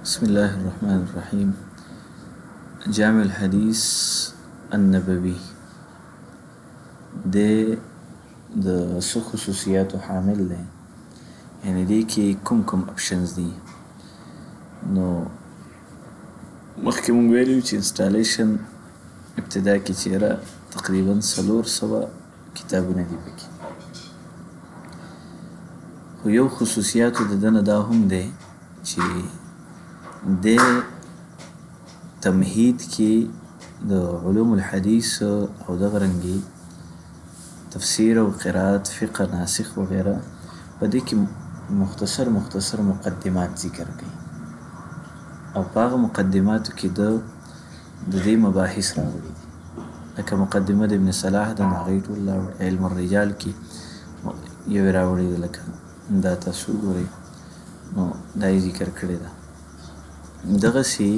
بسم الله الرحمن الرحیم. جامع الحدیث النبوي د څو خصوصیاتو حامل دی، یعنی دی کې کوم اپشنز دي. نو مخکې مونږ ویلي چې انسټالیشن ابتدا کې چیرې تقریبا 400 کتابونه دي پکې، خو یو خصوصیاتو د دنه دا هم دی چې د تمهید کې د علوم الحدیث او دغه رنګي تفسیر او قرات فقه ناسخ وغیره په دې کې مختصر مقدمات ذکر کوي، او په هغه مقدماتو کې د دې مباحث راوړي دي، لکه مقدمه د ابن صلاح د هغې ټول علم الرجال کې یو راوړي ده، لکه دا تاسو ګورئ نو دا یې ذکر کړې ده. دغسې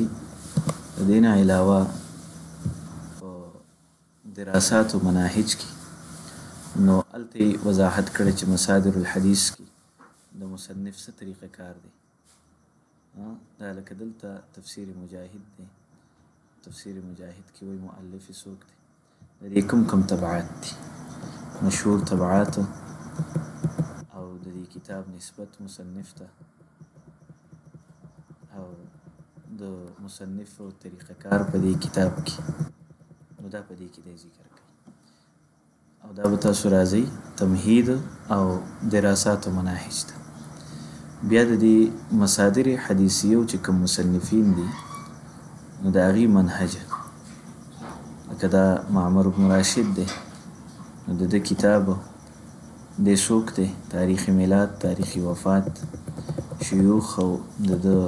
د دې نه علاوه په دراسات او مناهج کې نو هلته یې وضاحت کړی چې مصادر الحدیث کې د مصنف څه طریقه کار دی. دا لکه دلته تفسیر مجاهد دی، تفسیر مجاهد کې وایي مؤلف یې څوک دی، د دې کوم طبعات دي، مشهور طبعات او د دې کتاب نسبت مصنف ته او د مصنف او طریقه کار په دې کتاب کې، نو دا په دې کې دی ذکر کوي. او دا به تاسو راځئ تمهید او دراسات و مناهج ته. بیا د دې مصادر حدیثیو چې کوم مصنفین دي نو د هغې منهج، لکه دا معمر بن راشد دی، نو د ده کتاب دی څوک دی، تاریخ میلاد، تاریخ وفات، شیوخ او د ده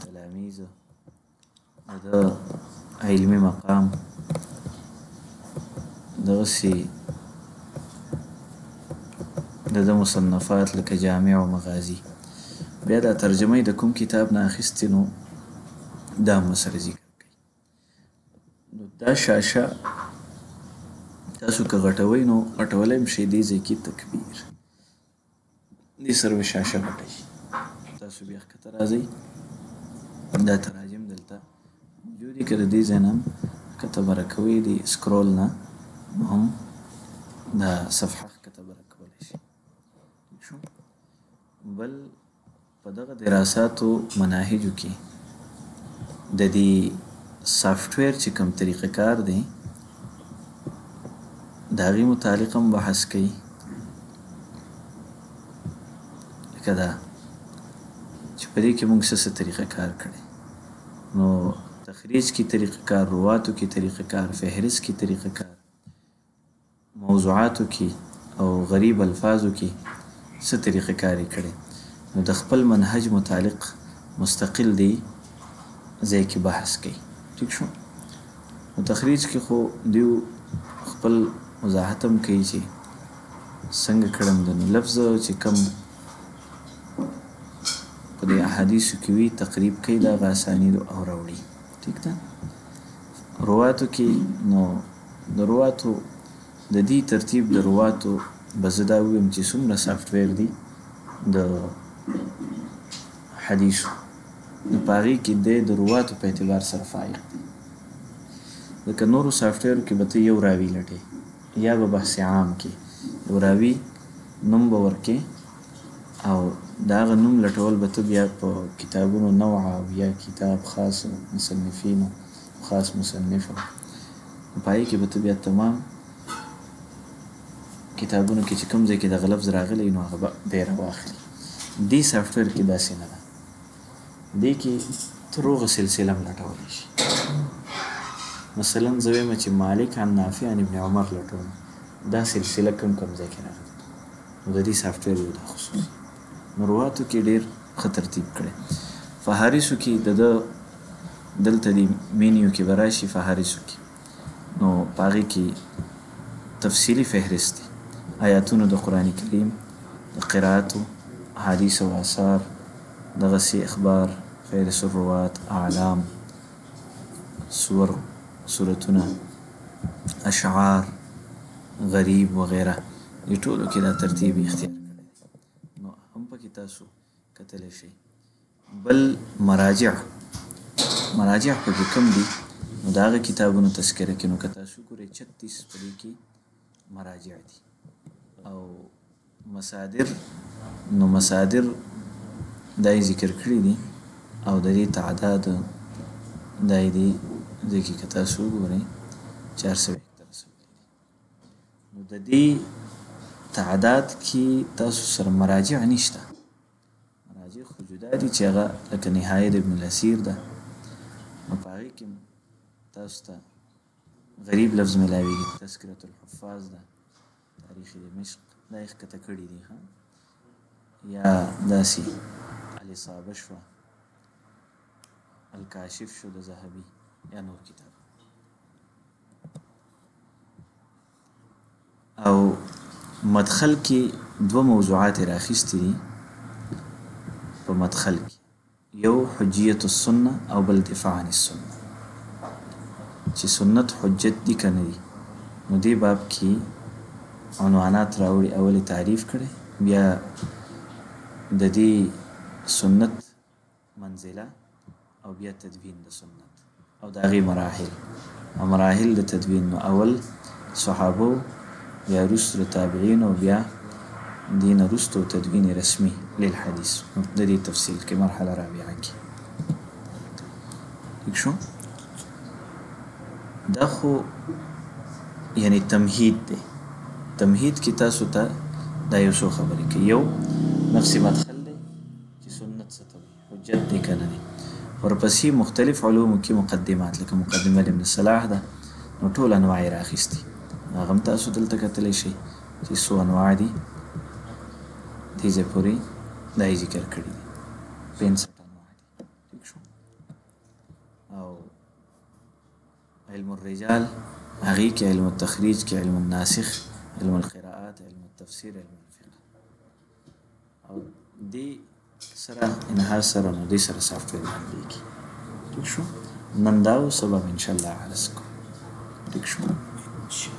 تلامیذ، د ده علمي مقام، دغسې د ده مصنفات لکه جامع و مغازي. بیا دا ترجمه یې د کوم کتاب نه اخیستې نو دا هم ورسره ذکر کوي. نو دا شاشه تاسو که غټوئ نو غټولی هم شئ، دې ځای کې تکبیر، دې سره به شاشه غټه شي. تاسو بیا ښکته راځئ، دا تراجم دلته موجود دي، که د دې ځای نه هم ښکته بره کوئ، د سکرول نه هم دا صفحه ښکته بره کولی شي. بل په دغه دراساتو مناهجو کې د دې سافټویر چې کوم طریقه کار دی د هغې متعلق هم بحث کوي، لکه دا چې په دې کې موږ څه طریقه کار کړی. نو تخریج کې طریقه کار، رواتو کې طریقه کار، فهرست کې طریقه کار، موضوعاتو کې او غریب الفاظو کې څه طریقه کاری کړی، نو د خپل منهج متعلق مستقل دی ځای کې بحث کوي. ټیک شو. نو تخریج کې خو دیو خپل وضاحت هم کوي چې څنګه کړم ده، نو لفظ چې کم په دې احادیثو کې وي تقریب کوي، د هغه اسانیدو او راوړي. ټیک ده. رواتو کې نو د رواتو د دې ترتیب د رواتو به زه دا ووایم چې څومره سافټویر دي د حدیثو، نو په هغې کې دی د رواتو په اعتبار سره فایق دی. لکه نورو سافټویرو کې به ته یو راوي لټې، یا به بحث عام کې یو راوي نوم به ورکې، او د هغه نوم لټول به ته بیا په کتابونو نوعه او یا کتاب خاص مصنفینو خاص مصنفو، په هغې کې به ته بیا تمام کتابونو کې چې کوم ځای کې دغه لفظ راغلی نو هغه به بیا راواخلي. دې سافټویر کې داسې نه ده، دې کې ته روغه سلسله هم لټولی شي. مثلا زه وایم چې مالک عن نافع عن ابن عمر لټوم، دا سلسله کوم ځای کې راغلی، نو د دې سافټویر یو دا خصوصي. نو رواتو کې ډېر ښه ترتیب کړی. فهارسو کې د ده دلته د مینیو کې به راشي، فهارسو کې نو په هغې کې تفصیلي فهرست دی، آیاتونو د قرآن کریم، د قراتو، احادیث او آثار، دغسې اخبار، فهرست الروات، اعلام، سور، سورتونه، اشعار، غریب وغیره، دې ټولو کې دا ترتیب اختیار کړی دی. نو هم پکې تاسو کتلی شئ. بل مراتب مراجع پکې کوم دي نو د هغه کتابونو تذکره کې نو که تاسو ګورئ 36 په دې کې مراجع دي او مصادر دا یې ذکر کړي دي او د دې تعداد دا یې دي دې کې که تاسو وګورئ 400 نو د دې تعداد کې تاسو سره مراجع نشته مراجع خو جدا دي چې هغه لکه نهایه د ابن الاسیر ده نو په هغې کې تاسو ته غریب لفظ ملاویږي تذکرة الحفاظ ده تاریخ دمشق دا یې ښکته کړي دي یا داسې الاصابه شوه الکاشف شو د ذهبي یا نور کتاب او مدخل کې دوه موضوعات راخیستي دي په مدخل کې یو حجیت السنه او بل دفاع عن السنه چې سنت حجت دي که نه دي نو دې باب کې عنوانات راوړي اول تعریف کړي بیا د دې سنت منزله او بیا تدوین د سنت او د هغې مراحل د تدوین نو اول صحابو بیا وروسته د تابعین او بیا دین وروسته تدوین رسمي للحدیث د دې تفصیل کې مرحله رابعه کې ٹھیک شو دا خو یعنی تمهید دی تمهید کې تاسو ته دا یو څو خبرې کوي یو نفسي مدخل دی چې سنت څه ته وایي حجت دی که نه دی ورپسې مختلف علومو کې مقدمات لکه مقدمه ابن صلاح ده نو ټول انواع یې راخیستي هغه هم تاسو دلته کتلی شئ چې څو انواع دي دې ځای پورې دا یې ذکر کړي دي 65 انواع دي ٹھیک شو او علم الرجال هغې کې علم التخریج کې علم الناسخ علم القراءات علم التفسیر علم الفقه او دې سره انحاص سره نو دې سره سافټویر باندې کېږي ٹھیک شو نن دا او سبا انشاءالله عرض کوو ٹھیک شو